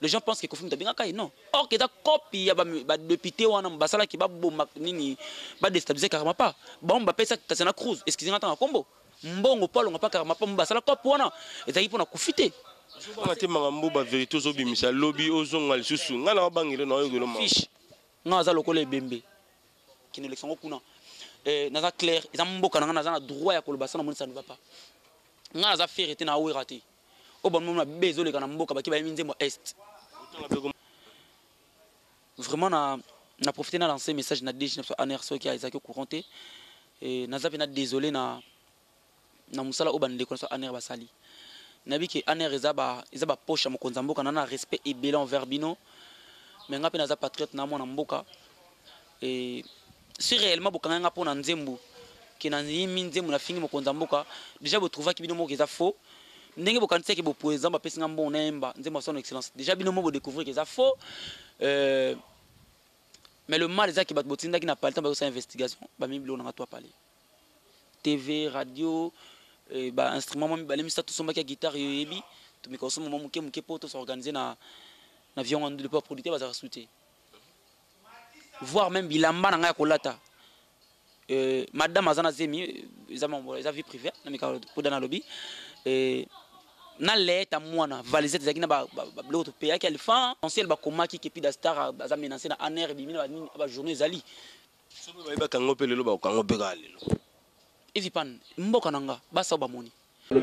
Les gens pensent que Kofi Mouta benga kai non. Or que da copie ya ba député wana basala ki ba bomba nini ba déstabiliser carrément pas. Bon ba pesa Tatiana Cruz, excusez-moi tant combo. Mbongo Paul on pas carrément pas basala copie wana. Ezaki pona kufite. Je vais te mangambo ba vérité zo bimisa lobby ozonga lisusu. Nga na bangile na yogolo ma. Fiche. Nga za lokole bembe. Qui ne l'élection kuna. Naza clair, ils ont mboka na naza na droit ya kolobasa na moni ça ne va pas. Nga za faire était na ouirati. Au bon moment bezo le kana mboka ba ki ba minzemo est. Vraiment na profiter na lancer message na déjà sur anerso qui a Isaac couranté et naza pena désolé na musala au bande ko sur aner basali. Nabi ki aner ezaba poche mo konzamboka na respect et belé envers bino. Mais nga pena za patriote na mona mboka et si réellement bokanga pona nzembu ki na nzembu na fingi mo konzamboka déjà vous trouvez ki bino mo keza faux. Ndenge bokanisa ke bo poeza ba pesi ngambo nemba nzemba son excellence déjà bino mo bo découvrir que ça faux mais le mal c'est que bat botinda qui n'a pas le temps de faire investigation ba mi bilo na toi parler TV radio ba instrument mo ba lemisa to somba ki guitare yebi to mi ko so mo muke poto s'organiser na avion de pas producteur ba sauter voir même bilamba na nga kolata madame azana zemi za vie privée na mi ka pour dans lobby na leta mwana valisette zakina ba bloto pa qui alfa ancien ba komaki ki pida star za menacer na aner bimina ba journée zali so ba kango pelelo ba kango begalelo evipan mboka nanga basa ba moni le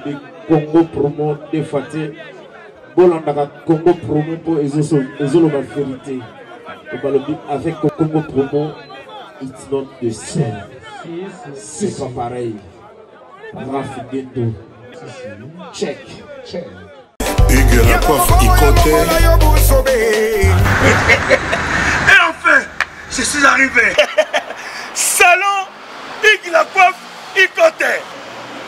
Congo promo de Faté bolanda Congo promo pour ezolo ba vérité avec Congo promo it's not the same c'est pas pareil Rafigueto check Hugues la coiffe Ikote. Et enfin, je suis arrivé. Salon Hugues la coiffe Ikote.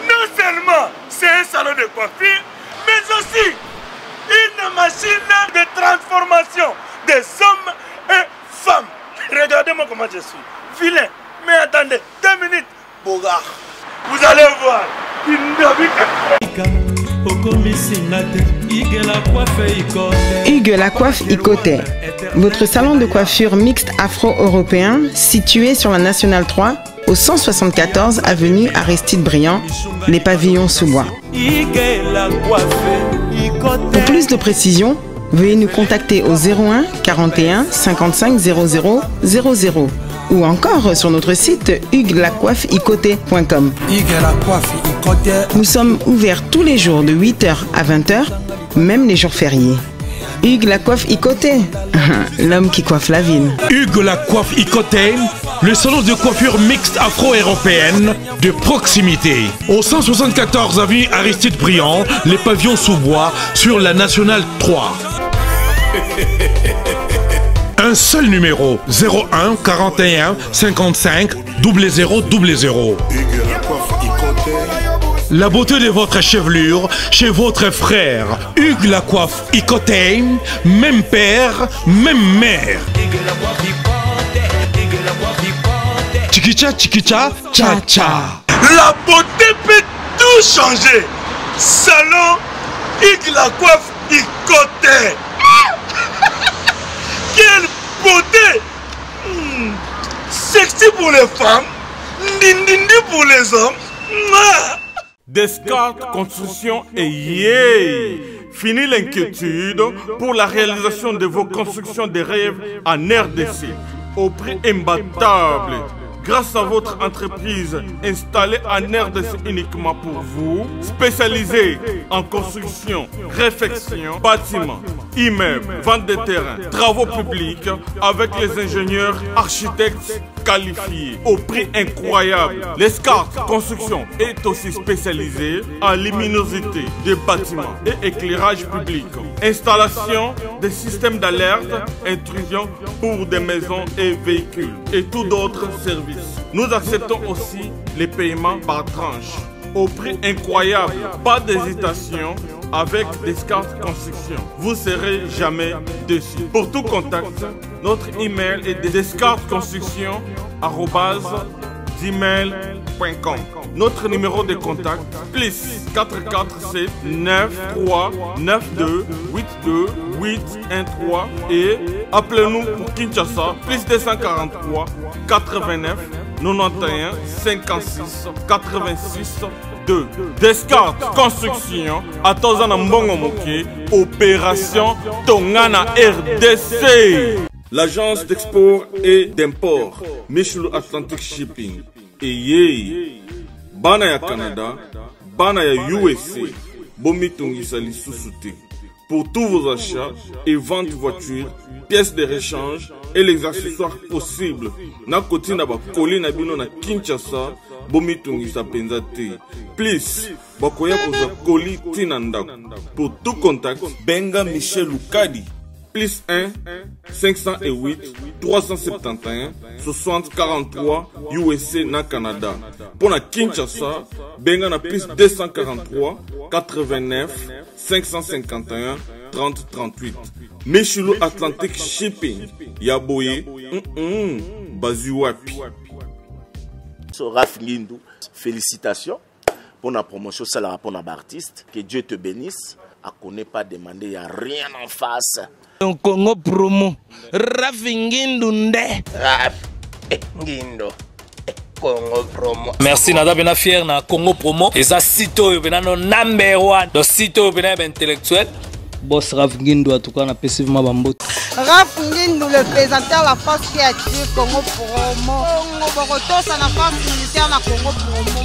Non seulement c'est un salon de coiffure, mais aussi une machine de transformation des hommes et femmes. Regardez-moi comment je suis. Vilain. Mais attendez, 2 minutes. Bogart. Vous allez voir. Hugues la coiffe Ikote, votre salon de coiffure mixte afro-européen situé sur la Nationale 3 au 174 avenue Aristide Briand, les pavillons sous bois. Pour plus de précisions, veuillez nous contacter au 01 41 55 00 00 ou encore sur notre site hugueslacoiffeikote.com. Nous sommes ouverts tous les jours de 8h à 20h, même les jours fériés. Hugues la coiffe Ikote, l'homme qui coiffe la ville. Hugues la coiffe Ikote, le salon de coiffure mixte afro-européenne de proximité. Au 174 avenue Aristide Briand, les pavillons sous bois sur la Nationale 3. Un seul numéro, 01 41 55 00 00. La beauté de votre chevelure chez votre frère. Hugues la coiffe Ikote, même père, même mère. Chikicha, chikicha, cha cha. La beauté peut tout changer. Salon Hugues la coiffe Ikote. Quelle beauté! Sexy pour les femmes, ndindi pour les hommes. Descartes Construction et yeah! Fini l'inquiétude pour la réalisation de vos constructions de rêves en RDC au prix imbattable. Grâce à votre entreprise installée en RDC uniquement pour vous, spécialisée en construction, réfection, bâtiments, immeubles, vente de terrains, travaux publics, avec les ingénieurs architectes qualifiés au prix incroyable. Descartes Construction est aussi spécialisée en luminosité des bâtiments et éclairage public, installation des systèmes d'alerte, intrusion pour des maisons et véhicules et tout d'autres services. Nous acceptons aussi les paiements par tranche au prix incroyable. Pas d'hésitation avec Descartes Construction. Vous ne serez jamais déçus. Pour tout contact, notre email est descartesconstruction@gmail.com. Notre numéro de contact plus 447 93 92 82 813 et appelez-nous pour Kinshasa, plus 243 89 91 56 86 2. Descartes Construction, Atozana Mbongo Moké, Opération Tongana RDC. L'agence d'export et d'import, Michel Atlantic Shipping. Et Bana ya Canada, Bana ya USA, Bomitungisa Lissusute. Pour tous vos achats et ventes de voitures, pièces de rechange et les accessoires possibles. Na koti na ba koli na bino na Kinshasa, Bomitungisa Penzate. Please, bakoya koza koli tinanda. Pour tout contact, Benga Michel Lukadi. Plus 1 508 371 60 43 USA na Canada. Pour la Kinshasa, Benga na plus 243 89 551 30 38. Michelo Atlantic Shipping. Yaboye. Bazuapi. Raph Ngindou, félicitations pour la promotion, c'est la rapport d'artiste. Que Dieu te bénisse. À connaît pas demander, il n'y a rien en face. Congo promo. Raph Ngindou nde. Raph Ngindou. Congo promo. Merci nada bena fier na Congo promo. Et ça sito bena no number one. Donc sito bena intellectuel. Boss Raph Ngindou en tout cas na passivement bambot. Raph Ngindou le présentateur la force créative Congo promo. Congo ça la force militaire na Congo promo.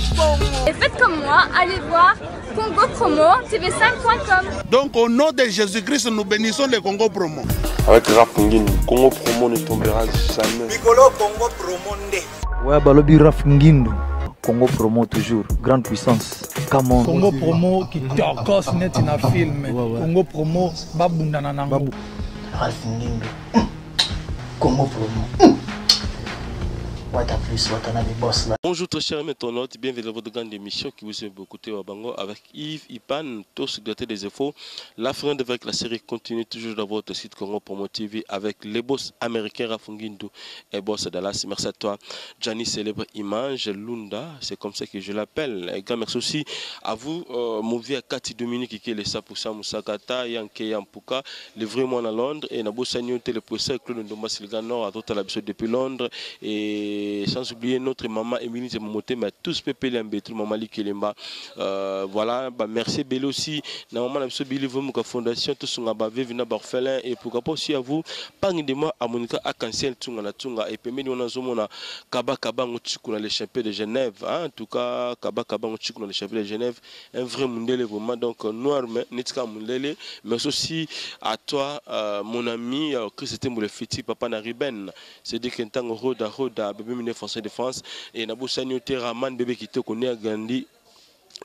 Et faites comme moi, allez voir Congo Promo, tv5.com. Donc au nom de Jésus-Christ, nous bénissons le Congo Promo. Avec Raph Ngindou, Congo Promo ne tombera jamais. Piccolo Congo Promo nde. Ouais, balobi Raph Ngindou. Congo Promo toujours, grande puissance. Come on. Congo Promo qui torcos net in a film. Congo Promo babunda na nango. Raph Ngindou. Congo Promo. Bonjour très chers internautes, bienvenue dans votre grande émission qui vous aime beaucoup avec Yves Ipan, tout secrétaire des infos. La fin avec la série continue toujours dans votre site Congo Promo TV avec les boss américains Raph Ngindou et boss Dallas. Merci à toi, Gianni Célèbre Image, Lunda, c'est comme ça que je l'appelle. Et grand merci aussi à vous, mon vieux Cathy Dominique qui est le 100% Moussakata, Yanke Yampuka, le vrai moi à Londres et Nabo Sagnon, le procès Claude Ndomba Silgano, à d'autres l'épisode depuis Londres et sans oublier notre maman Émilie Zemomote, mais tous pépé l'embêter, maman Likelemba. Voilà, bah merci Bélé aussi. Na maman la Bili Vomuka Fondation, tous sont abavé, vina barfelin et pourquoi pas aussi à vous. Parmi de moi, à Monica à Cancel, Tunga na Tunga et puis nous on a zomona Kaba Kaba Ngotiku dans les champions de Genève. En tout cas, Kaba Kaba Ngotiku dans les champions de Genève, un vrai mundele vraiment donc noir mais nitka mundele. Merci aussi à toi, mon ami, Christophe Moulefiti, papa Nariben. C'est dit qu'un temps Roda bébé français de France et Nabou Sagnon Raman bébé qui te connaît à Gandhi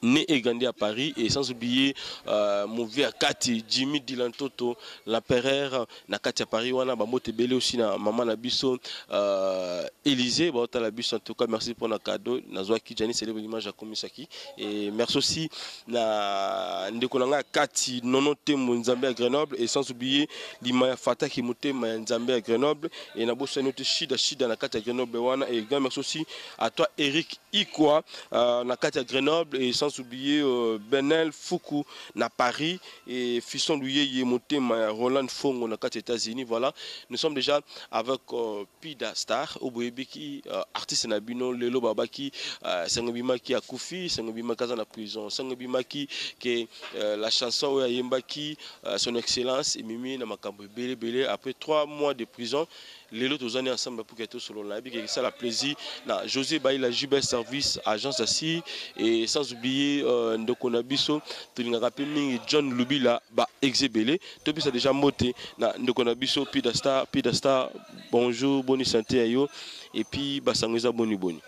né et grandi à Paris et sans oublier mon vieux Cathy Jimmy Dylan Toto l'empereur na Cathy à Paris wana ba mote belé aussi na maman na biso Élysée ba ta la biso en tout cas merci pour le cadeau na zwa ki Jani célèbre image à komisaki et merci aussi na ndeko nanga Cathy nonote mon Nzambe à Grenoble et sans oublier l'imaya Fata qui moté ma Nzambe à Grenoble et na bossa note shida na Cathy à Grenoble wana et grand merci aussi à toi Eric Ikwa na Cathy à Grenoble et sans oublier Benel Foukou na Paris et Fisson Louye Yemote Roland Fongo na 4 États-Unis. Voilà, nous sommes déjà avec Pida Star Oboyebiki artiste nabino Lelo Babaki Sangobima qui a Koufi Sangobima Kaza na prison Sangobima qui la chanson ya Yembaki son excellence et Mimi na makambo belé belé après 3 mois de prison. Les autres années ensemble pour qu'être sur le et ça la plaisir na José Baïla Jubel Service agence assis et sans oublier Ndokonabiso Tolinga rappelé John Lubila ba exébélé depuis ça déjà moté na Ndokonabiso Pidasta bonjour bonne santé ayo et puis basangiza boni ouais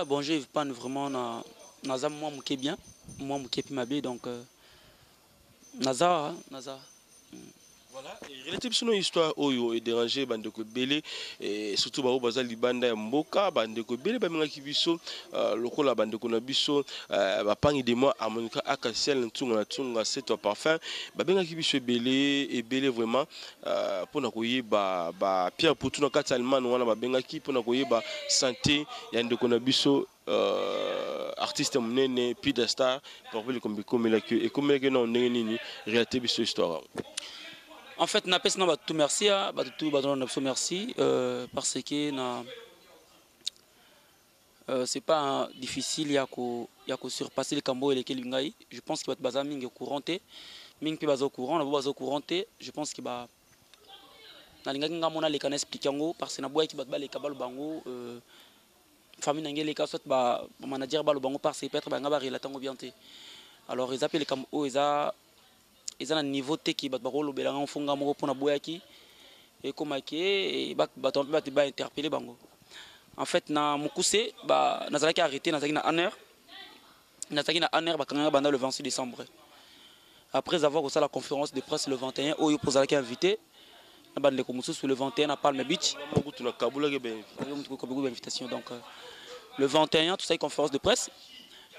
bonjour je pas vraiment na moi mouké bien moi mouké puis mabé donc Naza voilà, et relatif sur une histoire oyo est dérangé bandeko belé et surtout ba baza libanda ya mboka bandeko belé ba minga kibiso lokola bandeko na biso ba pangi de moi amonika akasiel ntunga c'est toi parfum ba benga kibiso belé et belé vraiment pona koyeba ba Pierre Poutou na Catalman wana ba benga ki pona koyeba santé ya ndeko na biso artiste monene Pidasta pour le comme la que et comme que non nini réalité biso histoire. En fait, na pesi na tout merci, tout merci parce que c'est pas difficile ya ko surpasser le cambo et lesquels ngai. Je pense qu'il va être bazaming couranté, ming pe bazo courant, na bazo couranté. Je pense qu'il va na linga nga mona le kana expliquer ngo parce que na boya ki bat ba le kabalo bango famille nangé soit ba manager ba lo bango parce que peut-être ba nga ba relatango bien té. Alors ils appellent les cambo ils a un niveau qui bat barolo belanga on fonga moko pona boyaki et comme qui bat interpeller bango. En fait na mukuse ba nazalaki arrêté nazaki na Aner ba kanga banda le 26 décembre. Après avoir aussi la conférence de presse le 21 oyo pozalaki invité na bande ko mususu le 21 à Palm Beach. Tu na kabula ke ben invitation donc le 21 tout ça conférence de presse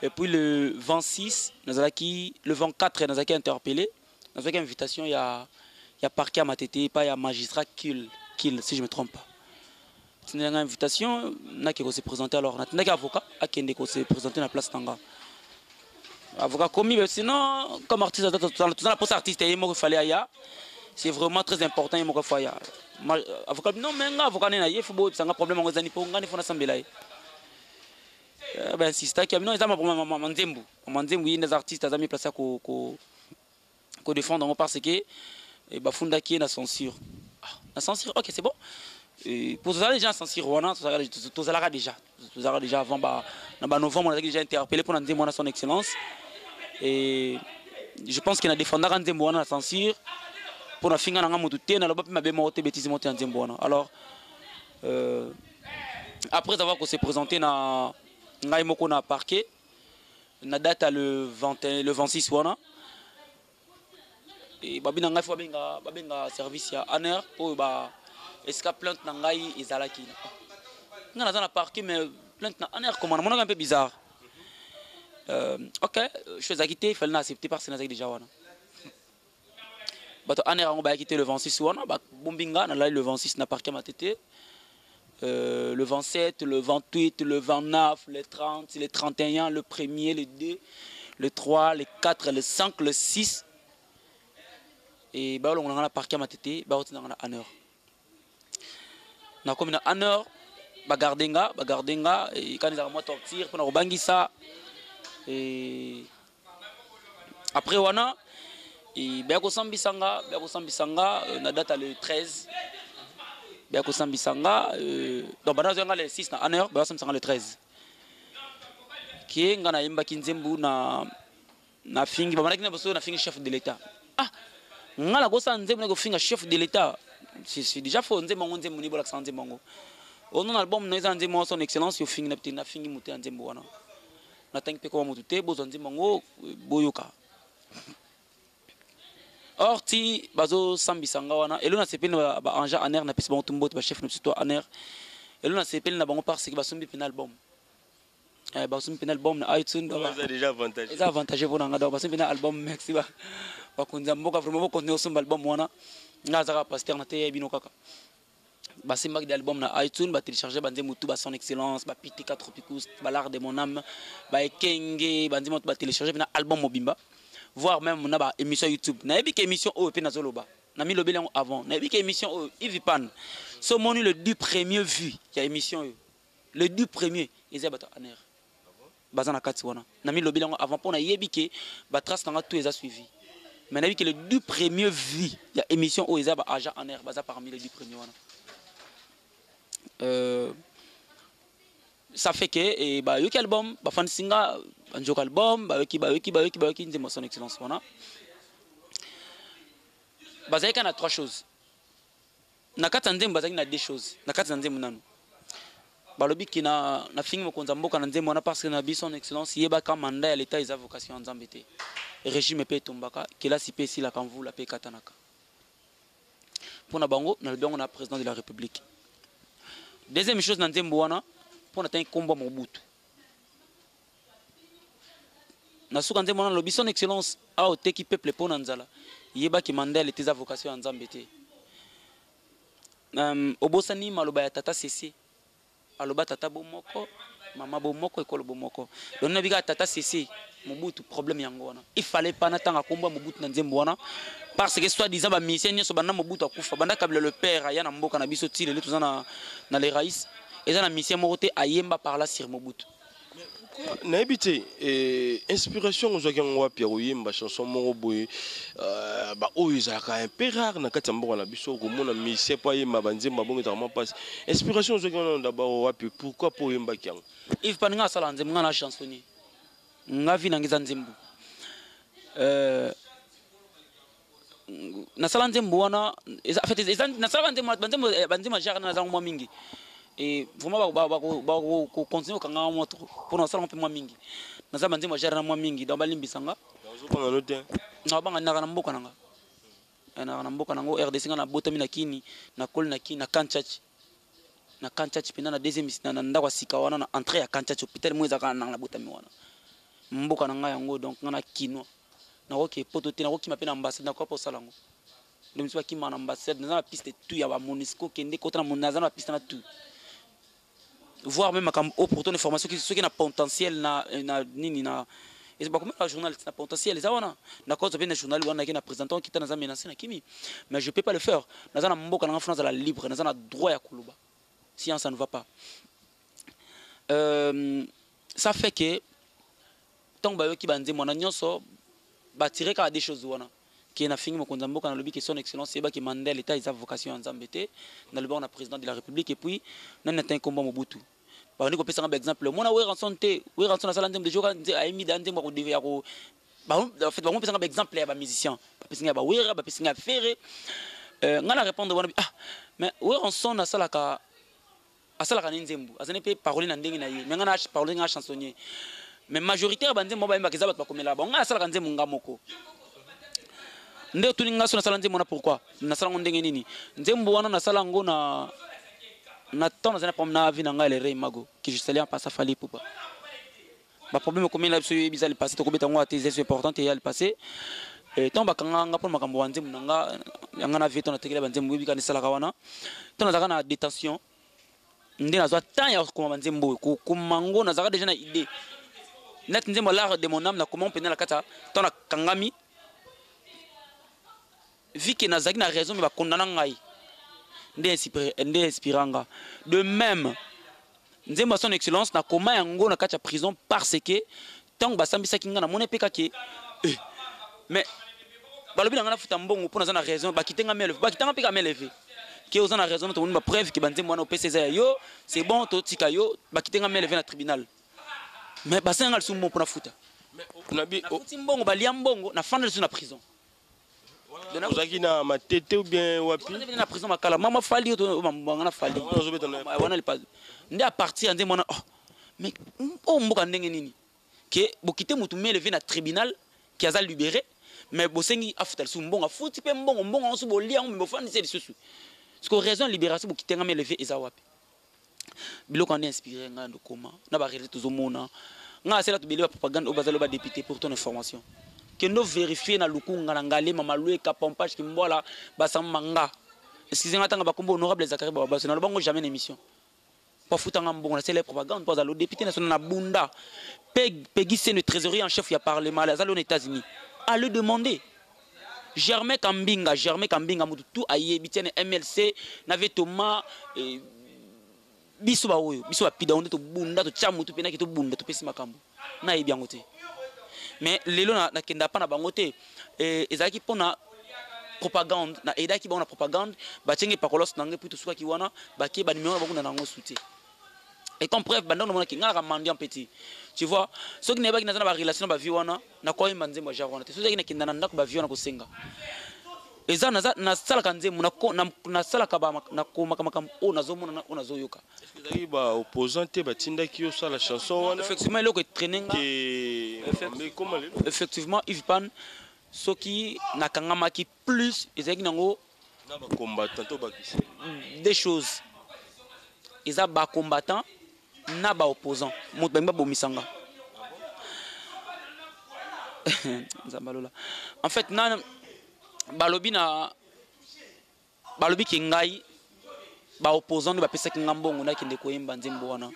et puis le 26 nazalaki le 24 nazalaki interpellé. Avec invitation, il y a parquet à Matete, pas il y a magistrat kill si je ne me trompe pas. C'est une invitation, il y a qui se présenter alors. Il y a un avocat qui se présenter dans la place Tanga. Avocat commis, mais sinon, comme artiste, tout ça, pour cet artiste, il fallait aller. C'est vraiment très important, il faut aller. Avocat, non, mais avocat, il faut un problème, il faut s'assembler. Ben, c'est ça qui a mis, non, il y a un problème, Manzembu, il y a des artistes, ils ont mis place à qu'on défend parce que bafunda qui est la censure. La censure, ok, c'est bon. Pour ça les gens censure wana tout ça déjà avant novembre on a déjà interpellé pour dire moi son excellence et je pense qu'il a défendu la censure pour la finir na moto té na loba ma bema ote bêtise monter en Zembwana. Alors après avoir qu'on s'est présenté na ngai moko na parquet na date le 26 wana et babina ngai fo babenga service ya Aner pour est-ce que plainte na ngai ezalaki nga na parquet mais plainte na Aner comment on a un peu bizarre. OK, je suis acquitté, il fallait accepter parce que c'est déjà wana. Bato Aner on va quitter le 26 wana ba bombinga na le 26 na parquet Matete. Le 27, le 28, le 29, le 30, le 31, le 1er, le 2, le 3, le 4, le 5, le 6. Et bah on a parquet Matete, bah on a Aner. Na comme na Aner, bah gardenga, et quand ils ont moi torture pour rebangi ça. Et après wana, et bah ko sambisanga, na date le 13. Bah ko sambisanga, donc bah on a le 6 na Aner, bah sambisanga le 13. Qui ngana imba kinzembu na fingi, bah na boso na fingi chef de l'État. Ah ngala ko sanze mona ko finga chef de l'État. C'est déjà faux nzembo nzembo ni bola sanze mongo. On album na sanze mo son excellence yo fingi na fingi muté nzembo wana. Na tank pe ko muté bozo nzembo ngo boyoka. Or ti bazo sambisanga wana elo na sepeli ba anja Aner na pesi bon tumbo ba chef no sito Aner. Elo na sepeli na bango parce que ba sombi penal album. Ba sombi penal album na iTunes c'est déjà avantage. C'est avantage pour nga ba sombi penal album merci ba. Ba kunza mboka vraiment continuer sombi album wana. Nazara pasteur na te bino kaka. Ba simba de album na iTunes ba télécharger ba nzemutu ba son excellence ba PTK Tropicus ba l'art de mon âme ba ekenge ba nzemutu ba télécharger na album mobimba. Voir même na ba émission YouTube na yebi ke émission o pe na zoloba na mi lobele avant na yebi ke émission o Ivipan so moni le 10 premier vu ya émission le 10 premier ezia bato Aner bazana kati wana na mi lobele avant pour na yebi ke ba trace na tout eza suivi mais na yebi ke le 10 premier vu ya émission o ezia ba agent Aner baza parmi les 10 premiers wana ça fait que et ba yoki album ba fan singa banjok album ba yoki nzembo son excellence wana bazaki na trois choses na kati nzembo bazaki na deux choses na kati nzembo nanu balobi ki na fingi mokonza mboka na nzembo wana parce que na bi son excellence yeba ka mandat ya l'état eza vocation nzambe te régime pe tombaka kela sipe si la kanvu la pe katanaka pona bango na bango na président de la république. Deuxième chose na nzembo wana pour atteindre combat Mobutu. Na suka nzembo wana lobi son excellence a ote ki peuple pour nanzala. Yeba ki mandel était vocation en Nzambe te. Obosani maloba ya tata cessé. Aloba tata bomoko Maman bomoko école bomoko. Donc na biga tata cessé Mobutu problème yango wana. Il fallait pas natanga komba Mobutu na nzembo wana parce que soit disant ba mission nyoso banda Mobutu akufa banda kabla le père aya na mboka na biso tile tout ça na les raïs et ça na mission moroté ayemba par là sur Mobutu. Na habité inspiration ozaki ngo wapi oyemba chanson moko boye ba oyo ezalaka un peu rare na kati ya mboka na biso komona mission pa yemba banzemba bongo tellement passe inspiration ozaki ngo d'abord wapi pourquoi pour yemba kiango if paninga sala nzembo nga na chansonnier nga vi nangiza nzembo na sala nzembo wana en fait na sala nzembo banzembo jarana na zango mingi et vraiment ba continuer kanga moto pour na sala mpe mingi na za banzembo jarana mingi dans balimbisanga ozopanga note na banga na mboka nanga na mboka nango RDC nga na botami na kini na kol na kini na kanchachi na kanchachi pena na deuxième na ndakwa sika wana na entrée ya kanchachi hôpital mweza kana na botami wana mboka nanga yango donc nga na kino na roki poto te na roki mapena ambassade na kwa po salango donc tu ki mana ambassade na piste tout ya ba Monisco kende kota na monaza na piste na tout voir même comme opportunité formation qui ceux qui na potentiel na nini na et c'est pas comme un journaliste na potentiel ça wana na cause bien journal wana qui na présentant qui tana za menacer na kimi mais je peux pas le faire na za na mboka na France la libre na za na droit ya kuluba si ça ne va pas ça fait que tant ba ki banze mona nyonso ba tirer ka des choses wana qui na fingi mokonza mboka na lobi que son excellence eba ki Mandela état isa vocation en Zambété na le bon na président de la République et puis nan na combat Mobutu ba on ko pesa un exemple mona we ranson na sala ndem de jour a emi dans ndem ko devia ko ba en fait ba on pesa un exemple ya ba musicien ba pesa ba we ba pesa faire ngana répondre wana mais we ranson na sala ka asala ka nzembu azane pe parole na ndenge na ye mais ngana parole nga chansonnier mais majoritaire banze mo ba yemba kezaba ba komela ba nga sala ka nzembu ngamoko nde tuni nga so na sala nzembu na pourquoi na sala ndenge nini nzembu wana na sala ngo na temps na pomna avi na nga le rey mago qui je salais en passe fali poupa ba problème ko mela biso yebi zali passer to ko beta ngo ate c'est important et ya le passé et tant ba kanga nga pour makambo wa nzembu nga yanga na vieto na tekela banzembu yebi ka ni sala ka wana tant na na détention nde na zo tant ya ko banzembu ko mango na zaka déjà na idée net nzembo l'art de mon âme na comment peine la kata tant na kangami vu que nazaki na raison mais ba kondana ngai nde inspiranga de même nzembo son excellence na koma yango na kati ya prison parce que tant ba sambisa kinga na mona peka ke mais balobi na futa mbongo pour na raison ba kitenga mele ba kitanga peka mele que aux na raison to ba preuve que banzembo na OPCZ yo c'est bon to tika yo ba kitenga mele na tribunal mais ba senga le sumo pour na futa mais na bi mbongo ba liambongo na fanda na prison ozaki na matete ou bien wapi na prison makala mama fali to mangana fali wana pas nde à partir ande mona mais o mboka ndenge nini ke bokite mutu mele na tribunal qui a libéré mais bosengi afutal su mbonga futi pe mbongo on su bolia on me fandi c'est susu parce que raison libération bokite nga mele eza wapi biloko ande inspiré nga ndo koma na ba réalité tozomona nga sela to beliwa propagande au bazalo ba député pour ton information que nous vérifier na lukunga na ngale mama lueka pompage kimbola basamanga excusez-moi tanga bakombo honorable Zakari Baba na bango jamais une émission pas foutanga mbongo na c'est la propagande pas le député national na bunda Peggy c'est le trésorier en chef ya parlement les aux États-Unis à le demander Germain Kambinga mutu tout ayebi tiene MLC n'avait Thomas biso ba oyo biso ba pida on to bunda to chamu to pena ki to bunda to pesi makambo na yebi yango te mais lelo na kenda pa na bangote ezaki pona propagande na eda ki ba na propagande ba tenge pakolos nange puto suka ki wana ba ki ba numéro ba kuna nango souté et comme preuve banda na ki ngara mandian petit tu vois so ki ne ba ki na ba relation ba vie wana na ko yimba nzembo ja wana te so ki na kenda na ndako ba vie wana ko senga eza na sala kanzemu na sala ka ba na ko makamaka o nazomona na nazoyoka est-ce que zaki ba opposant te ba tinda ki yo sala chanson wana effectivement le ko training mais comment effectivement Yves Pan soki na kangama ki plus ezaki nango na ba combattant to ba kisi des choses eza ba combattant na ba opposant moto ba bomisanga Zambalola en fait na balobi ki ngai ba opposant ba pesa ki ngambongo na kinde ko yemba nzembo wana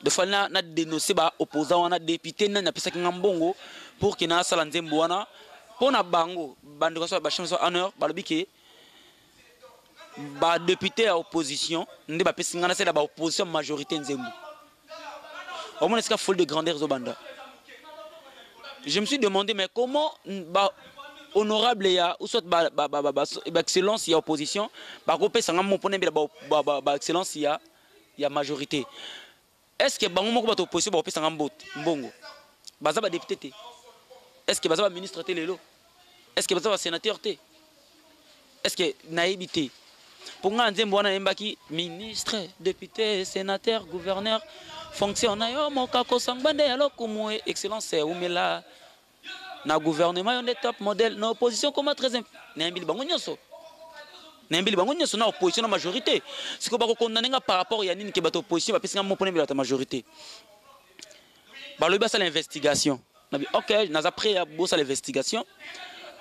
de fois na dénoncer ba opposant wana député na pesa ngambongo pour que na sala nzembo wana pona bango bande ko so ba chef so honneur ba lobiki ba député à opposition ndi ba pesa ngana c'est la ba opposition majorité nzembo au moins est-ce qu'il y a foule de grandeur zobanda. Je me suis demandé mais comment ba honorable ya ou soit ba excellence ya opposition ba ko pesa ngam pona ba excellence ya majorité. Est-ce que bango moko bato opposition ba pesa ngam mbongo baza ba député? Est-ce que baza ba ministre te lelo? Est-ce que baza ba sénateur te? Est-ce que naïbité pour nga nzembo wana embaki ministre, député, sénateur, gouverneur, fonctionnaire yo moka ko sangbande ya lokumu excellence umela na gouvernement on est top modèle na opposition comment très nembili bango nyonso na opposition na majorité siko bako condamner nga par rapport ya nini ke bato opposition ba pesa mo pone la majorité balobi ça l'investigation nabi OK naza prêt à bosser l'investigation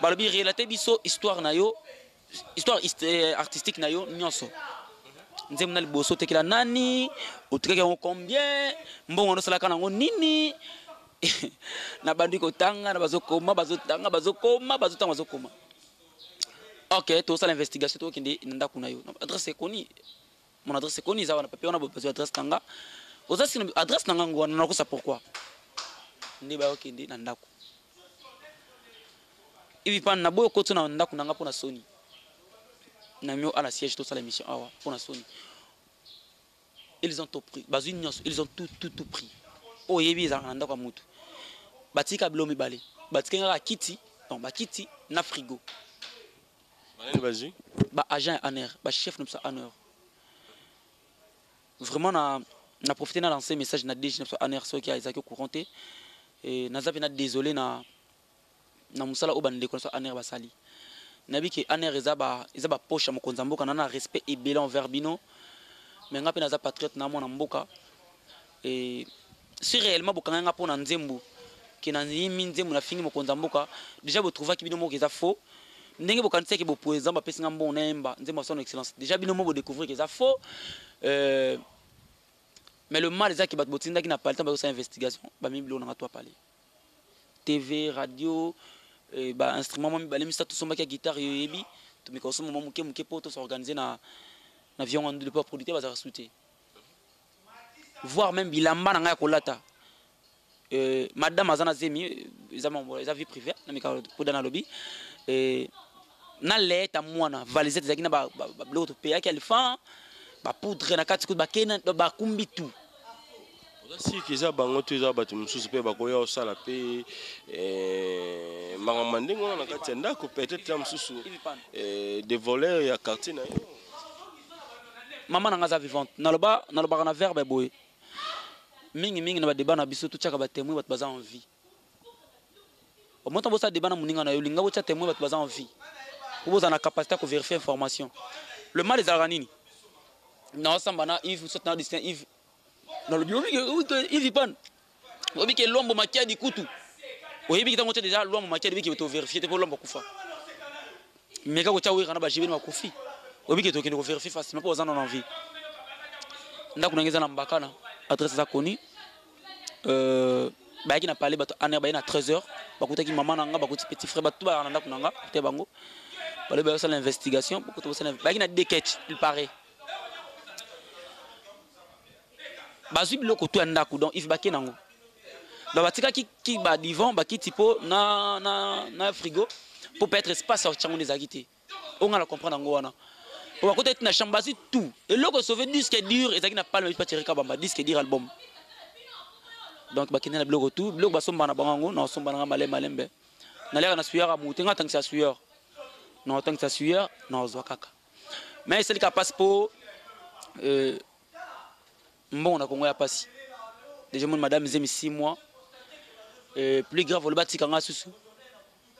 balobi relater biso histoire na yo histoire artistique na yo nyonso nzemu na liboso tekela nani otikaka combien mbongo no salaka nango nini na bandi ko tanga na bazokoma OK to ça l'investigation to kindi nda kuna yo adresse koni mon adresse koni za wana papier on a besoin adresse tanga osasi adresse nanga ngwana na ko ça pourquoi ndi ba okindi na ndako ivi pan na boyo ko tuna ndako nanga pona Sony na mio à la siège tout ça l'émission awa pour la Sony ils ont tout pris ils ont tout pris oh yebi za anda kwa mutu batika blomi balé batika nga kiti bon ba kiti na frigo ba agent aner ba chef de aner vraiment na profiter na lancer message na DG na aner so qui a ezaki couranté et na zapi na désolé na musala obande ko so aner basali nabiki aner ezaba poche mokonza mboka na respect et bilan envers bino mais nga pe naza patriote na mwana mboka et si réellement bokanga nga pona nzembo ki na nzimi nzembo na fingi mokonza mboka déjà bo trouva ki bino moko eza faux ndenge bokanisa ki bo président ba pesi nga mbon nemba nzembo son excellence déjà bino moko découvrir que eza faux mais le mal eza ki bat botinda ki na pas le temps ba investigation ba mibilo na toi parler TV radio ba instrument mo ba lemisa to somba ki guitare yebi to miko somo mo muke poto s'organiser na avion en de pas producteur va sauter voir même bilamba na kolata madame azana zemi za vie privée na mika poda na lobby na leta mwana valisette zakina ba bloto pe yaki alfa ba poudre na kati ko ba kena ba kumbi tout si kiza bango tu za batu mususu pe bakoya osala pe makamande ngona na kati ndako peut-être mususu des voleurs ya quartier na yo maman nanga vivante naloba na verbe boy mingi na ba débat na biso tout chaka ba témoin bat baza en vie au moins tambo ça débat na muninga na yo linga bo cha témoin bat baza en vie pour vous en capacité à vérifier information le mal des aranini non samba na Yves sot na distin Yves dans le bio Yves pan obi ke lombo makia di kutu oyebi kitango cha déjà lombo makia di ki to vérifier te pour lombo kufa mais ka ko cha wi kana ba jibe na kufi obi ke to kende ko vérifier facilement pour en envie ndako nangeza na mbakana adresse za koni ba ki na parler bato aner ba na 13h bakuta ki maman nanga bakuti petit frère bato ba na ndako nanga te bango ba le ba ça l'investigation bakuta ba ki na déquête il paraît bazui biloko to ndako donc if baké nango ba batika ki ba divan ba ki tipo na frigo pour peut être espace au chango des agité on va la comprendre ngo wana on va côté na chambre basi tout et loko sauver disque dur et ça qui n'a pas le pas tirer kabamba disque dur album donc ba kinena biloko tout biloko ba somba na bango na somba na malembe na lera na sueur amutenga tant que ça sueur non tant que ça sueur non zo kaka mais c'est le cas passeport bon on a Congo ya passi déjà mon madame zemi 6 mois plus grave le bati kanga susu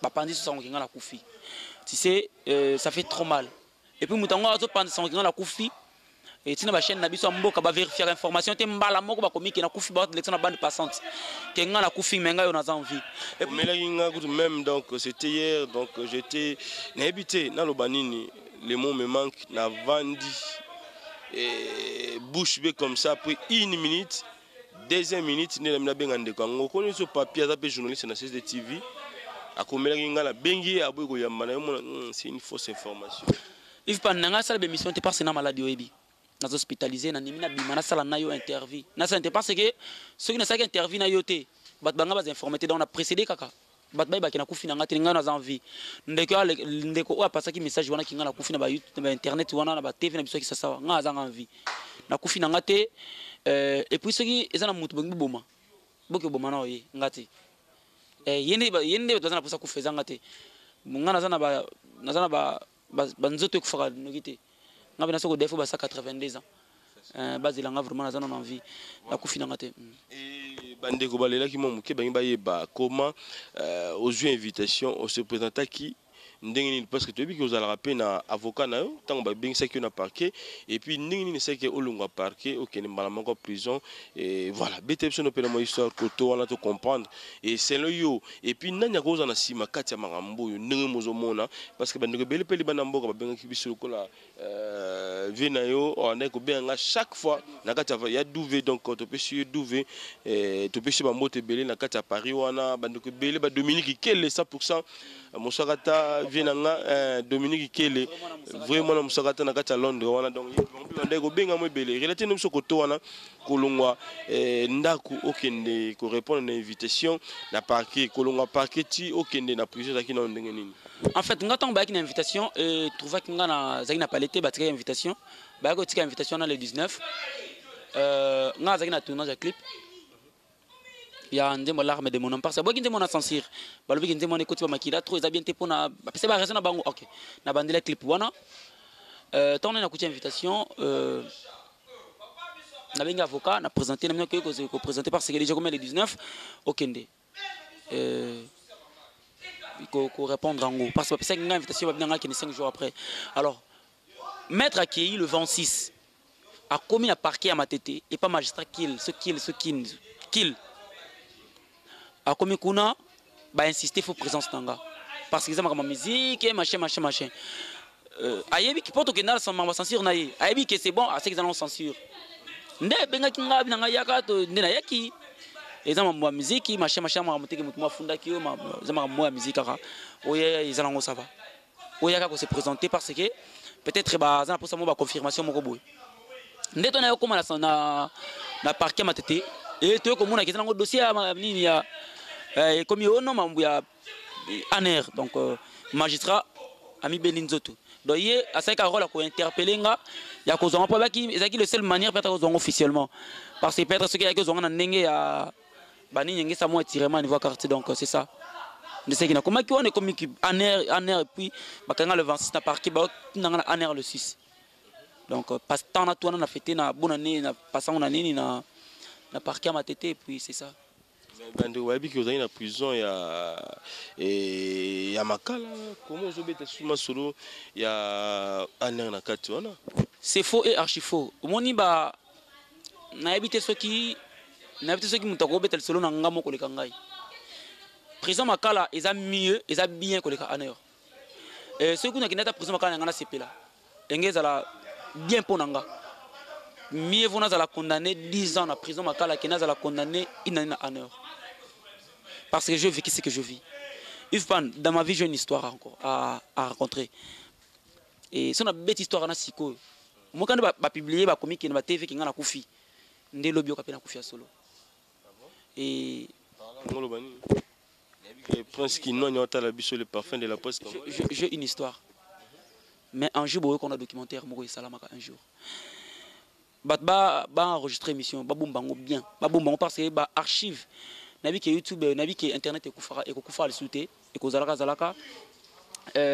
ba pandi so sango kinga la kufi tu sais ça fait trop mal et puis mutango azo pandi sango kinga la kufi et tina ba chaîne na biso mboka ba vérifier information te mbala moko ba komiki na kufi ba lecture na bande passante kinga la kufi menga yo na envie et puis mais là même donc c'était hier donc j'étais na habité na lobanini les mots me manquent na vandi et bouche bée comme ça après 1 minute deuxième minute ne na benga ndeko ngo koni so papier za pe journaliste na CCTV akomela ngala bengi aboy ko yamana c'est une fausse information. If pas nanga sala émission te parce na maladie oyebi nas hospitalisé na nimina bimana sala na yo interview na ça parce que ceux qui na ça interview na yo te bat banga bas informé donc on a précédé kaka bat bay ba kina kufina ngati ngana za envie ndeko o apasa ki message wana ki ngana kufina ba YouTube ba internet wana na ba TV na biso ki sasa nga za envie na kufina ngate et puis ceux qui ezana mutu bangi boma boke boma na oye ngati yende bazana posa kufeza ngate ngana za na ba banzoto kufaka nokite ngabe na soko defo ba 82 ans bazilanga vraiment na za na envie na kufina ngate bandeko balela ki momuke bangi bayeba comment aux invitation on se présenta qui ndengini parce que tu dis que vous allez rappeler na avocat na yo tant ba bengi saki na parquet et puis ndengini c'est que olunga parquet OK ne malama ko prison et voilà betepso no pela mo histoire ko to wana to comprendre et c'est le yo et puis nanya ko za na sima kati ya makambo yo ndenge mozo mona parce que bandeko bele peli bana mboka ba bengi biso ko la vina yo on est ko benga chaque fois na kati ya douvé donc to pesi douvé to pesi ba mbote bele na kati ya Paris wana bandeko bele ba Dominique Kele 100% Mosakata Vienanga Dominique Kele vraiment Mosakata na kati ya Londres wana donc on ndeko benga mo bele relaté no sokoto wana kolongwa ndaku okende ko répondre na invitation na parquet kolongwa parquet ti okende na prison zaki na ndenge nini. En fait ngata ba ki na invitation trouva ki ngana zaki na palette ba tika invitation ba ko tika invitation na le 19 nga zaki na tournage de clip ya ndemo l'arme de mon parce que boki ndemo na censure balobi ndemo ne koti ba makila trop bien te pona c'est ba raison na bango OK na bandela clip wana tant na kuti invitation na benga avocat na présenter na ko présenter parce que déjà comme le 19 okende ko répondre en gros parce que c'est une invitation va venir 5 jours après alors maître accueilli le 26 a commis à parquet à Matete et pas magistrat kill a commis kuna ba insister faut présence nanga parce que ça ma musique machin ayebi ki poto kenal sans ma censure na ye ayebi que c'est bon à ce qu'ils allons censure nde benga kinga bina yaka to nde na yaki ezama mwa musique machin ma muteke mutuma funda ki ma zama mwa musique ka oye ils allons ça va oya ka ko se présenter parce que peut-être ba za pour ça mo ba confirmation moko boy nde to na yo koma na parquet Matete et tu comme on a un dossier à nini ya comme yo no mambu ya aner donc magistrat ami Beninzoto donc hier à 5 rôle ko interpeller nga ya ko zonga pa ki ezaki le seule manière peut-être zonga officiellement parce que peut-être ce qui a que zonga na ndenge ya bani nyenge sa mo tirement niveau quartier donc c'est ça de ce qui na comme ki on est comme aner et puis bakanga le 26 na parquet ba na aner le 6 donc passe temps na toi na fêter na bonne année na passant na nini na parquet à Matete et puis c'est ça. Bandeko wabi ki ozali na prison ya makala comment ozobeta suma solo ya aner na kati wana. C'est faux et archi faux. Omoni ba na habité ceux qui mutako beta solo na ngamo koleka ngai. Prison makala eza mieux, eza bien koleka aner. Ceux qui na kinata prison makala ngana sepela. Engeza la bien pour nanga. Mieux vaut la condamner 10 ans en prison makala qui n'a la condamner une année en heure. Parce que je vis ce que je vis. Dans ma vie j'ai une histoire encore à rencontrer. Et si on a une bête histoire na siko. Moi quand ba publier ba comique na TV qui ngana kufi. Ndé lobby ka pena kufi à solo. Et Prince qui non nyota la biso le parfum de la poste. J'ai une histoire. Mais un jour qu'on a documentaire Moko Salamaka un jour. Ba enregistrer émission ba bombango bien ba bombango parce que ba archive nabi ke YouTube nabi ke internet e ko kufa le souté e ko zalaka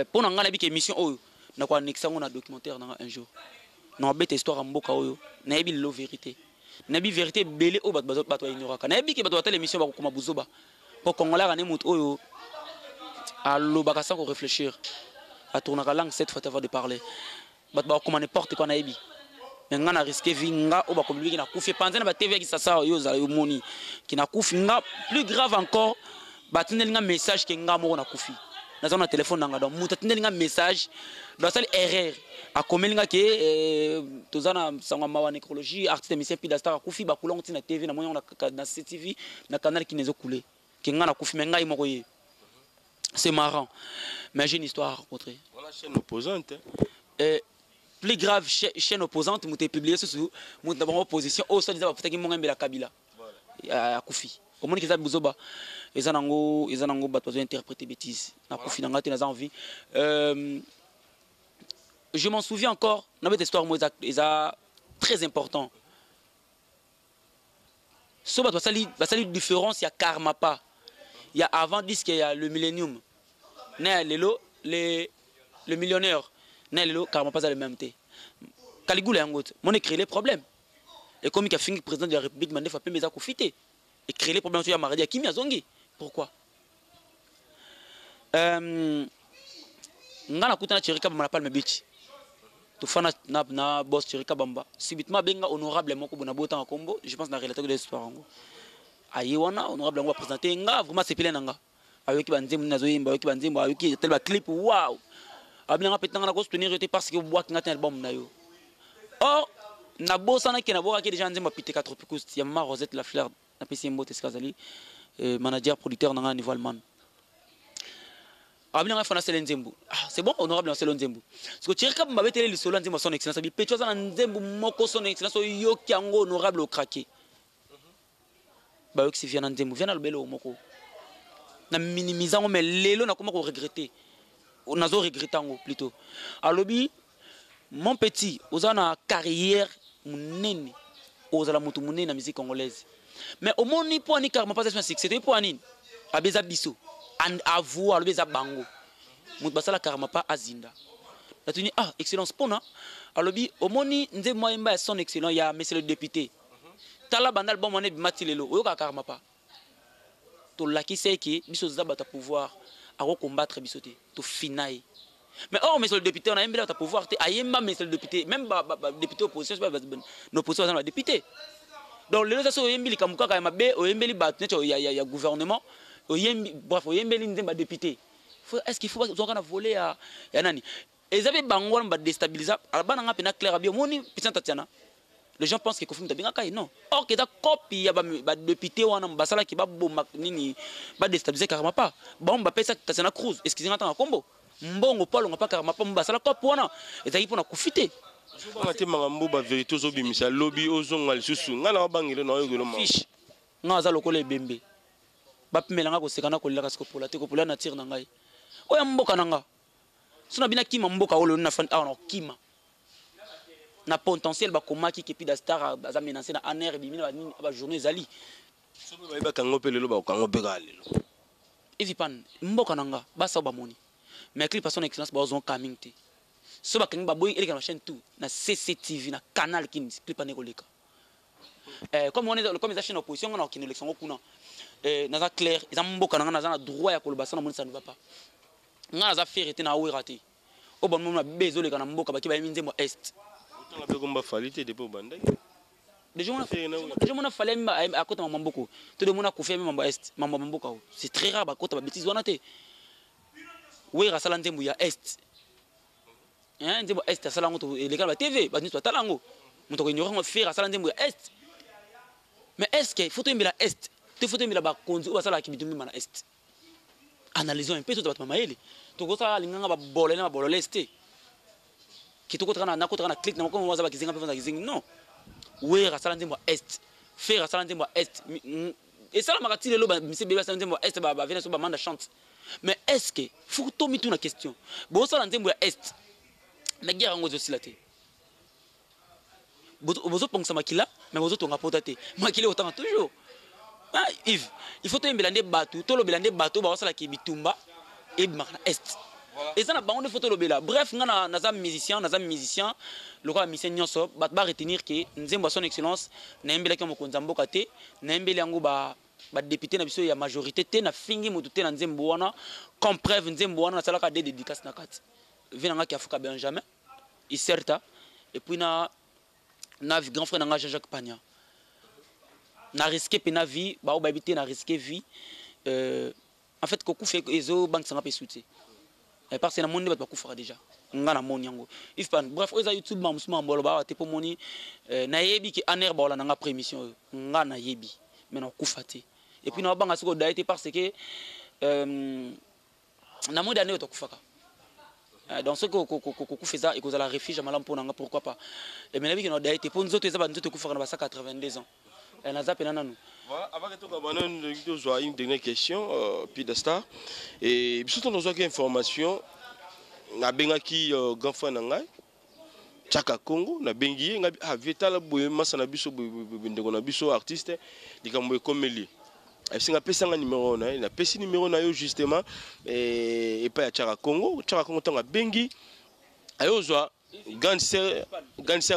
pour nga nabi ke émission oyo na ko annexa ngona documentaire na un jour na bête histoire mboka oyo nabi lo vérité nabi vérité belé o bato ignoraka nabi ke bato batele émission ba ko koma buzoba pour congolais ne mut oyo allo baka sans réfléchir à tourner la langue cette fois avant de parler bato ba ko n'importe quoi nabi mais on a risqué vinga au bas comme lui qui n'a couffé pendant la TV qui s'assoit yo za yo moni qui n'a couffé nga plus grave encore batinel nga message que nga mo na couffé na zona téléphone nga donc mutatindel nga message dans celle erreur akomelinga ke tozana sangwa mawa nécrologie artiste émission puis star akufi ba kulongo tina TV na moyo na CTV na canal qui nezo couler ke ngana kufi menga imoko ye. C'est marrant. Mais j'ai une histoire à raconter. Voilà chaîne opposante. Plus grave chaîne opposante muté publié sous muté d'abord opposition au so disaba peut-être ki la Kabila. Voilà. Akufi. Au monde qui za buzoba ezanango bato zo interpréter bêtises. Na kufi na ngati na za envie. Je m'en souviens encore, dans cette histoire, c'est très important. Ce qui est la différence, il y a Karmapa. Il y a avant disque, il y a le Millennium. Le millionnaire. Karmapa, c'est le même thé. Caligula, on a créé les problèmes. Et comme il a fini président de la République, il a fait mes accoufiter. Et créer les problèmes sur la Maradi, Kimi Azongi. Pourquoi? On a écouté Chirika Palme Beach. Tufana na boss Chirika Bamba. Subitement benga honorable moko bona bota en combo, je pense na relateur de l'histoire ngo. Ayewana honorable ngo présenter nga vraiment c'est pile nanga. Ayoki banzembo nazoyimba, ayoki banzembo, ayoki tel ba clip wow. Abinanga petanga na ko soutenir était parce que bois ngata album na yo. Or na bossa na kena boka ke déjà nzembo pité 4 picous, ya ma Rosette la fleur na PC Mbote Skazali, manager producteur na niveau allemand. C'est bon, honorable dans Nzembo. Parce que Chirika Bamba télé le solo Nzembo son excellence. Il peut choisir Nzembo moko son excellence yo kiango honorable au craqué. Ba yo qui vient Nzembo, vient le belo moko. Na minimisant mais lelo na comment regretter. On a zo regrettango plutôt. Alobi mon petit, ozana carrière munene. Ozala mutu munene na musique congolaise. Mais au monde ni pour ni car ma pas succès, c'était pour anine. Abeza biso. Avoue à l'obéza bango. Mout basala Karmapa azinda. La tuni excellence pona. Alobi omoni nze moyemba son excellent ya monsieur le député. Tala bandal bon moné bimatilelo oyoka Karmapa. To laki seki biso za bata pouvoir à combattre bisoté to finaille. Mais or monsieur le député on a yemba ta pouvoir te ayemba monsieur le député même député opposition pas nos opposition dans député. Donc les gens sont yembi likamuka ka mabe oyembeli bat neto ya gouvernement. Bref, il y a un député. Est-ce qu'il faut qu'on a volé à Nani? Et ils avaient bango déstabilisé. Les gens pensent que Kofi Mutabenga non. Or que da copie ya ba député wana mbasala ki ba bomba nini ba déstabiliser Karmapa. Ba mba pesa Tatiana Cruz. Excusez-moi tant combo. Mbongo Paul ngapa Karmapa mbasala copie wana. Et ça il pour kufite. Souvent mate mangambo ba vérité ozobi misa lobby ozonga lisusu. Ngana bangile na yo ngelo. Fiche. Ngaza lokole bembe. Bapimelanga ko sekana ko leka skopola te ko pola na tire na ngai oya mboka nanga sona bina kima mboka olo na fan na kima na potentiel ba komaki ke pi da star za menacer na aner bi mina ba journée zali so ba kango pelelo ba kango begalelo evipan mboka nanga ba sa ba moni mais clip son excellence ba ozon coming te so ba kangi ba boy eleka na chaîne tout na CCTV na canal kin clip ne ko leka comme on est comme les chaînes opposition on a aucune élection kuna naza clair ils ont beaucoup na droit ya kolobasa na moni ça ne va pas nga za faire était na wérate au bon moment bezole kana mboka ba ki ba minzembo est on a besoin ba falite de po bandai déjà on a fallu à côté maman beaucoup tout le monde a confirmé maman est maman mboka c'est très rare ba côté ba bêtise wana te wera sala nzembo ya est nzembo est sala ngoto les gars ba TV ba ni to talango moto ko ignorant faire sala nzembo ya est mais est-ce qu'il faut aimer la est il faut aimer la bakonzi ou sala ki bitumbi mana est analysons un peu tout battement maele to ko sala linganga ba bolele na bolele est ki to ko trana na ko trana click na ko mo za ba kizinga pe za kizinga non wera sala nzembo est faire sala nzembo est et sala makati lelo ba mise beba sala nzembo est ba vena so ba manda chante mais est-ce que faut to mitu na question bo sala nzembo ya est na guerre ngozo silate bozo pongsa makila mais bozo tonga potate makila autant toujours Yves il faut to mbelande batu to lo belande batu ba wasala ki bitumba et marna est et ça na bango de photo lo bela bref ngana naza musicien le quoi musicien nyonso bat ba retenir que nzembo son excellence na mbela ki mokonza mboka te na mbela yango ba député na biso ya majorité te na fingi motu te na nzembo wana comme preuve nzembo wana na sala ka des dédicaces na kati venanga ki afuka Benjamin il certa et puis na grand frère nanga Jean-Jacques Pagna na risqué pe na vie ba obabité na risqué vie en fait koku fait ezo bank sanga pe soutien et parce que na monde ba koufara déjà ngana moni yango if pan bref oza YouTube ma musuma mbolo ba te po moni na yebi ki aner ba na nga prémission ngana yebi mais na kufate et puis na banga siko daité parce que na mo d'année to kufaka dans ce que fait ça et que la refuge malam pour nga pourquoi pas et mais na bi ki na daité po nzoto eza ba nzoto kufaka na ba 82 ans et na zapena nanu. Voilà, avant que tu aies une dernière question, puis de star. Et surtout, nous avons une information. Nous avons un grand fan de Tchaka Congo. Nous avons un vétal artiste. Nous avons comme lui. Si on a un numéro, on a un numéro justement. Et pas à Tchaka Congo. Tchaka Congo, on a Bengi. Ganser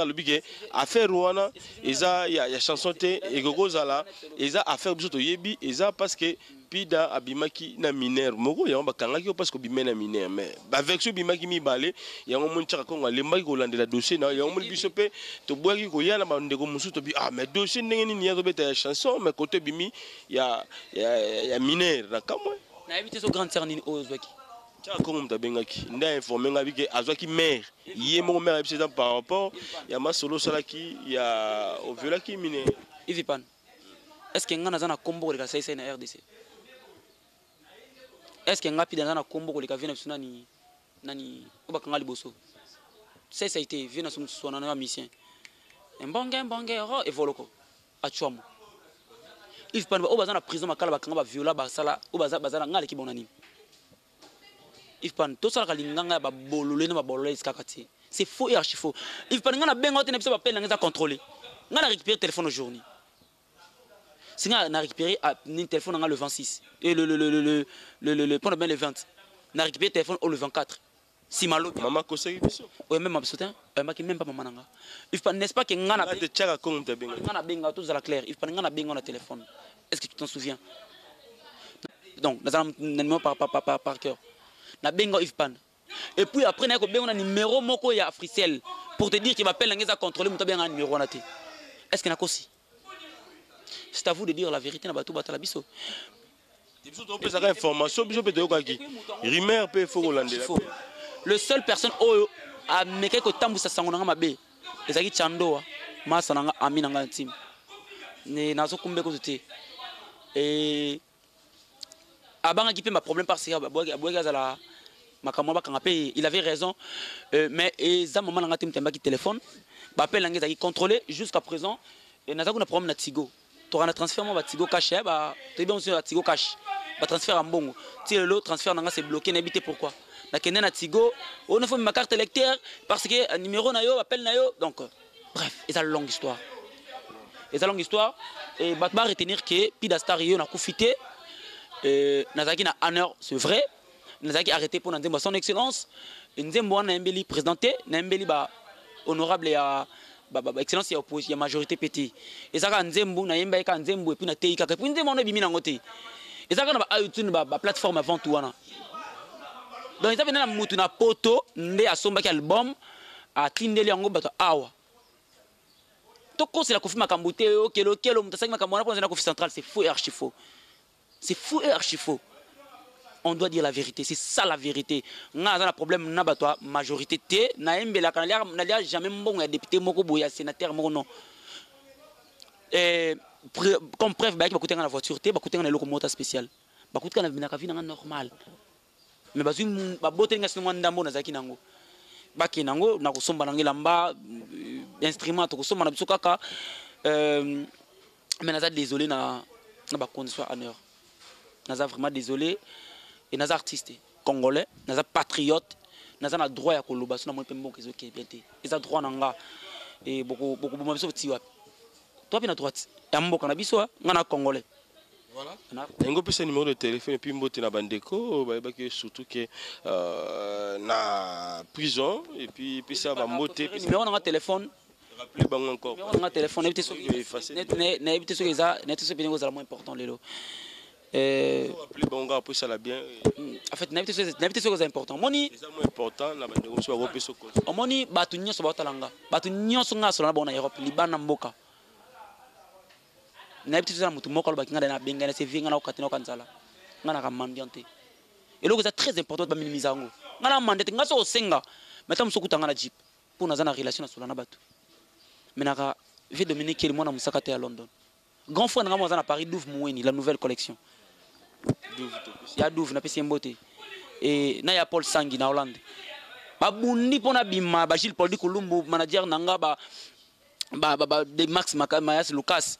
le bigue affaire wana eza ya chanson te egogozala eza affaire biso to yebi eza parce que pida abimaki na mineur moko ya bakangaki parce que bimena mineur mais avec ce bimaki mibale ya ngomon Tchaka Congo alembaki ko landela dossier na ya ngomon biso pe to boaki ko yala ba ndeko musu to bi mais dossier ndenge nini ya to beta ya chanson mais côté bimi ya mineur na kamwe na éviter so grande sœur nini ozwaki Tchaka Congo mtabengaki nda informé nga bike azwaki maire yé mon maire c'est par rapport ya ma solo salaki ya oviolaki mine Ivipan est-ce que nga nazana kombo le sai na RDC est-ce que nga pida nazana kombo le ka vina bisuna ni nani obaka nga liboso ça a été vina sum sona na mission mbonge ro evoloko achwamo Ivipan obazana prison makala bakanga ba viola ba sala obazana nga le ki bonani if pan tout ça kalinganga ba bololé na ba bololé iskakati c'est faux et archi faux if pan ngana benga te na bisa ba pelle ngeza contrôler ngana récupérer téléphone aujourd'hui si ngana récupérer ni téléphone ngana le 26 et le pendant bien le 20 na récupérer téléphone au le 24 si malo maman conseille biso ouais même ma soutien même pas maman nanga if pan n'est-ce pas que ngana de Tchaka Congo te benga ngana benga tout ça la clair if pan ngana benga na téléphone est-ce que tu t'en souviens donc dans par cœur na benga Ifpan et puis après na ko benga numéro moko ya Africell pour te dire qu'il va appeler ngeza contrôler muta benga numéro na te est-ce que na kosi c'est à vous de dire la vérité na bato batala biso biso to pesa ka information biso pe to kaki rumeur pe faut holandais le seul personne oyo a meke ko tambusa sango nga mabe ezaki chandoa masa nga amina nga team ne nazo kumbe ko te et abanga qui peut ma problème parce que abouega makamwa kangape il avait raison mais za moment nga temba qui téléphone ba appel ngeza qui contrôler jusqu'à présent et naza kuna problème na Tigo to na transfert mo ba Tigo cash ba to bien sur Tigo cash ba transfert en bongo ti le transfert nga c'est bloqué n'habité pourquoi na kende na Tigo on a fait ma carte électeur parce que numéro na yo appel na yo donc bref c'est une longue histoire et ba retenir que Pida Star yo na kufité Nazaki na honneur, c'est vrai. Nazaki arrêté pour Nzembo son excellence. Nzembo na mbeli présenté, na mbeli ba honorable ya excellence ya opposition, ya majorité petit. Et ça ka Nzembo na yemba ka Nzembo et puis na teika ka puis Nzembo na bimi na ngote. Et ça ka na ba YouTube ba plateforme avant tout wana. Donc ça na mutu na poto nde asomba ki album a tindeli yango bato awa. Toko c'est la kofi makambute kelo mutasaki makamwana pour na kofi centrale, c'est faux et archi faux. C'est faux et archi faux. On doit dire la vérité, c'est ça la vérité. On a un problème, on a la majorité. On a jamais bon député, un sénateur, non. Comme preuve, il y a la voiture, il y a une locomotive spéciale. Il y a une normal. Mais il y a beauté de ndambo na zaki nango. Baki nango na kusomba nangilamba instrument to kusomba na bisokaka mais naza désolé na ba condition en heure. Naza vraiment désolé et naza artiste congolais, naza patriote, naza na droit ya koloba so na mo pembo kezo ke bete. Eza droit nanga et beaucoup mo biso ti wapi. Toi na droite. Ya mboka na biso ngana congolais. Voilà. Nengo pesa numéro de téléphone et puis mbote na bandeko ba que surtout que na prison et puis ça va mbote numéro na téléphone rappeler bango encore numéro na téléphone éviter ce na éviter ce que ça net ce bien aux moins important lelo rappeler bango après ça la bien en fait na éviter ce que c'est important moni c'est moins important na bandeko so ba peso ko moni batu nyonso ba talanga batu nyonso ngaso na bona Europe libana mboka na éviter ça mutu moko ba kinga na benga na se vinga na okatina kanzala ngana ka mandiante et là c'est très important ba minimiser ngo ngana mandete ngaso osenga maintenant muso kutanga na jeep pour na zana relation na solana bato menaka vie Dominique le mona musaka te à London grand frère nga mozana Paris Douve Moueni la nouvelle collection ya Douve na pesi mbote et na ya Paul Sangi na Hollande babundi pona bima ba Gilles Paul di Kolumbu manager nanga ba de Max Mayas Lucas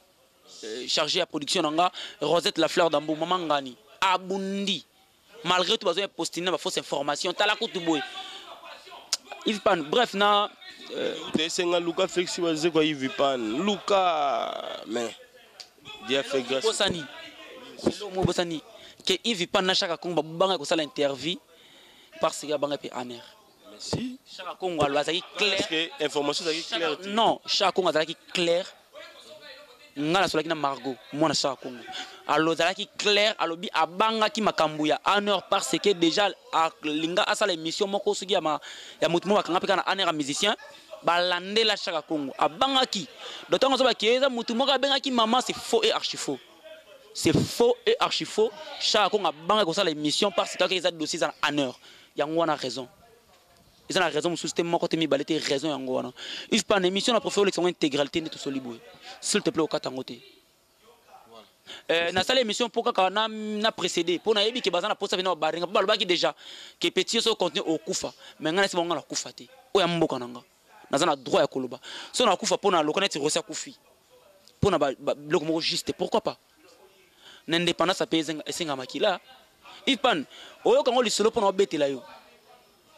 chargé à production nanga Rosette la fleur d'Ambo maman ngani abundi malgré tout besoin poster na fausse information tala ko tuboy Yves Pan bref na senga Luka Félix waze kwa Yves Pan Luka mais dia fait grâce Bosani selo mo Bosani que Yves Pan na chaque komba banga ko sala interview parce que banga pe aner merci chaque komba lo azaki clair parce que information azaki clair non chaque komba azaki clair ngala solaki na Margot mona chaque komba alors azaki clair alobi abanga ki makambu ya aner parce que déjà linga asala émission moko suki ya mutumo bakanga pe kana aner musicien balande la chaque Congo abanga ki d'autant que kieza mutumo ka benga ki maman c'est faux et archi faux. C'est faux et archi faux. Chaque Congo abanga ko sala émission parce que ils a dossier en honneur. Yango wana raison. Ils ont raison sous système moko temi balete raison yango wana. Il pas une émission na professeur l'élection intégralité de tout soliboué. S'il te plaît au katangote. Na sala émission pour ka na précédé pour na yebi ke bazana posa vena baringa ba lobaki déjà que petit so contenu au kufa mais ngana sibonga na kufa te. Oya mboka nanga. Nazana droit ya koloba so na kufa pona lokaneti rosia kufi pona bloko moko juste pourquoi pas n'indépendance pèse esenga makila ipan oyo kango lisolo pona obetela yo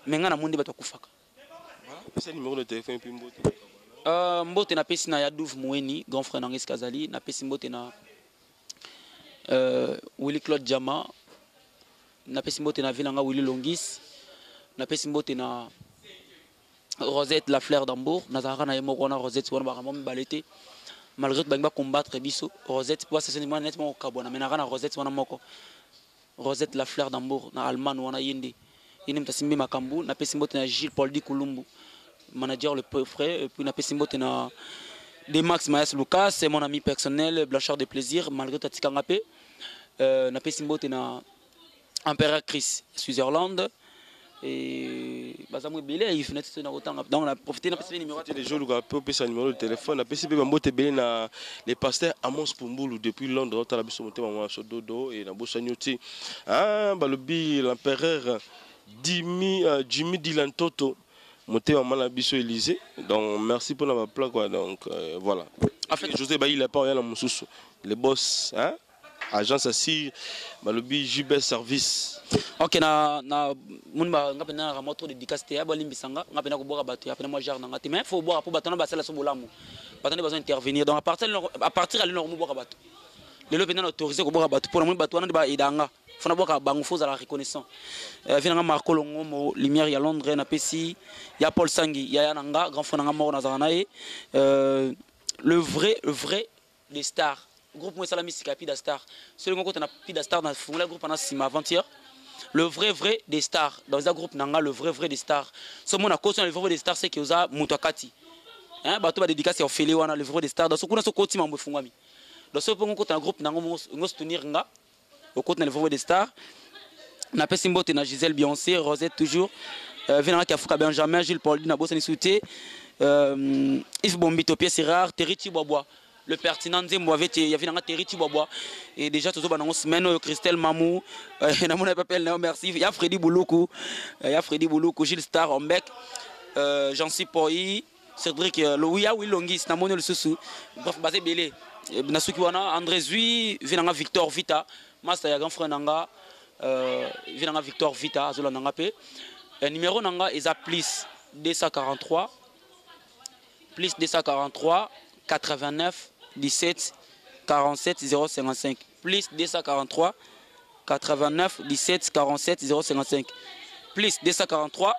menga na mundi bato kufaka c'est numéro de téléphone puis mbote mbote na pesi na ya Douve Moueni grand frère Nangis Kazali na pesi mbote na Willy Claude Jama na pesi mbote na Vilanga Willy Longis na pesi mbote na Rosette la fleur d'Ambour nazara na yemo kona Rosette wana ba ramon balete malgré que ba combattre biso Rosette pour c'est moi nettement au kabona mais na Rosette wana moko Rosette la fleur d'Ambour na Allemagne wana yende yini mtasimbi makambu na pesimbote na Gilles Paul di Kolumbu manager le frère et puis na pesimbote na de Max Mayas Lucas c'est mon ami personnel Blanchard de plaisir malgré tatika ngapé na pesimbote na Empereur Chris Switzerland et bazamou belé il fenêtre na autant donc on a profité na passer numéro les jours le peu sa numéro de téléphone na PCB mbote belé na les pasteurs Amos Pumbulu depuis Londres on a biso monter maman so dodo et na bosanyoti ah balobi l'empereur Jimmy Dilantoto monter maman na biso Élysée donc merci pour la plaque quoi donc voilà en fait José Bayi il a pas rien dans mon sous les boss hein agence assis balobi JB service ok na munba ngapena na ramoto dédicace te ya balimbisanga ngapena ko boka bato ya pena moi jar na ngati mais faut boka pour bato na basala so bolamu bato besoin intervenir donc à partir à l'heure mo boka bato lelo pena autorisé ko boka bato pour mo bato wana ba idanga fona boka bangu faut la reconnaissance vina nga Marco Longo mo lumière ya Londres na pesi ya Paul Sangi ya nanga grand frère nga mo na zanae le vrai des stars groupe moi salami sikapida star celui qu'on a pida star dans le groupe pendant 6 mois avant-hier le vrai des stars dans un groupe nanga le vrai des stars ce monde a cause le vrai des stars c'est que oza mutakati hein bato ba dédicace au félé wana le vrai des stars dans ce qu'on a ce côté mambo fungami dans ce qu'on a un groupe nanga ngo soutenir nga au côté le vrai des stars na pesi mbote na Gisèle Beyoncé Rosette toujours venanga ki afuka Benjamin Gilles Paul na bossa ni souté Yves Bombito pièce rare Territi Bobois le pertinent Nzembo avait il y avait un Territi Bobois et déjà tout ça dans semaine Christelle Mamou na mon appel merci il y a Freddy Bouloukou Gilles Star Ombec Jean-Cy Poi Cédric Louia Willongis na mon le sous bref basé belé na suki wana André Zui vinanga Victor Vita master ya grand frère nanga vinanga Victor Vita azola nanga pe numéro nanga eza plus 243 89 17 47 055 plus 243 89 17 47 055 plus 243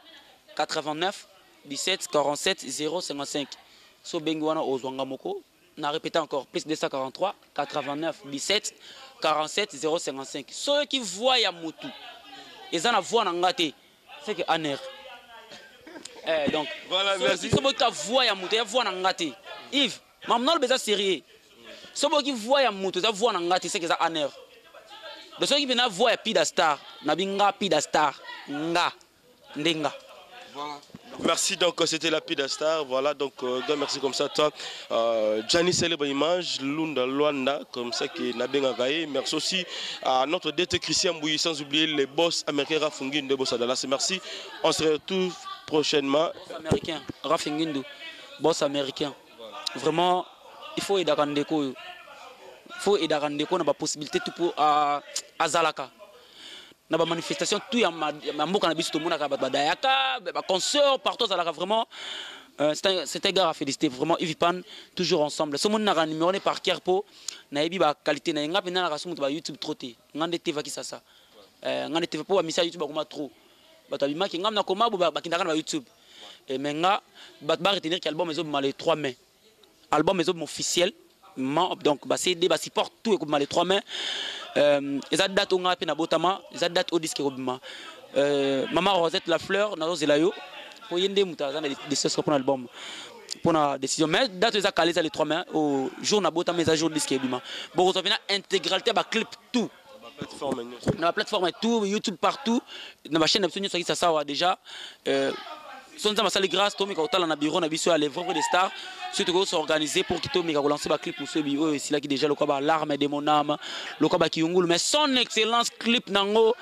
89 17 47 055 so bengi wana ozwanga moko na répéter encore plus 243 89 17 47 055 ceux qui voient ya mutu ils en voient ngate c'est que aner donc voilà merci ceux qui voient ya mutu ya voient ngate Yves maintenant le beza sérieux ceux qui voient ya mutu ça voient ngate c'est que ça aner de ceux qui viennent voir ya pida star na binga pida star nga ndenga Voilà. Merci, donc c'était la Pida Star. Voilà, donc merci comme ça toi. Gianni célèbre image, Lunda Luanda, comme ça qui n'a bien gagné. Merci aussi à notre DT Christian Bouilly, sans oublier les boss américains Rafunguin de Bossa Dallas. Merci. On se retrouve prochainement. Boss américain, Rafunguin, boss américain. Vraiment, il faut aider à Ndeko. Il faut aider à Ndeko, on a la possibilité tout pour à Zalaka. Na ba manifestation tout ya mboka na biso to mona ka ba dayaka ba concert partout ça là vraiment c'est un gars à féliciter vraiment Ivipan toujours ensemble ce monde na numéro ne par Kerpo na yebi ba qualité na nga pena na rasu mutu ba YouTube troté ngande TV ki sasa ngande TV po ba misa YouTube ba kuma trop ba to bima ki ngam na koma ba kindaka na YouTube et menga ba retenir que album ezo les 3 mai album ezo officiel donc bah CD bah support tout comme les 3 mains et ça date on a peine à botama ça date au disque robima maman Rosette la fleur na zelayo pour yende mutaza des choses pour l'album pour la décision mais date ça calé ça les 3 mains au jour na botama mes jours disque robima bon on vient intégralité bah clip tout na plateforme tout YouTube partout na ma chaîne absolument ça ça déjà son ça m'a grâce Tommy Kautala na bureau na biso à l'œuvre des stars surtout s'organiser pour que Tommy lancer ba clip pour ce bio ici là qui déjà le combat l'arme de mon âme le combat qui yungulu mais son excellence clip nango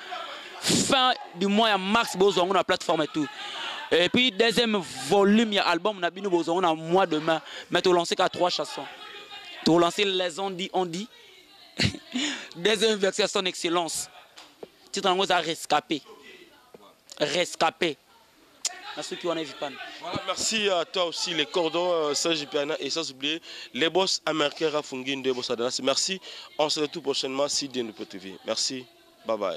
fin du mois à max bozongo na plateforme et tout et puis deuxième volume il y a album na bino bozongo na mois de mai mais tu lancer qu'à 3 chansons tu lancer les on dit deuxième version son excellence titre nango ça rescapé Voilà, merci à toi aussi, les cordons Serge Piana et sans oublier les boss américains Rafungin de Bossa Dallas. Merci, on se retrouve prochainement si Dieu nous peut te voir. Merci, bye bye.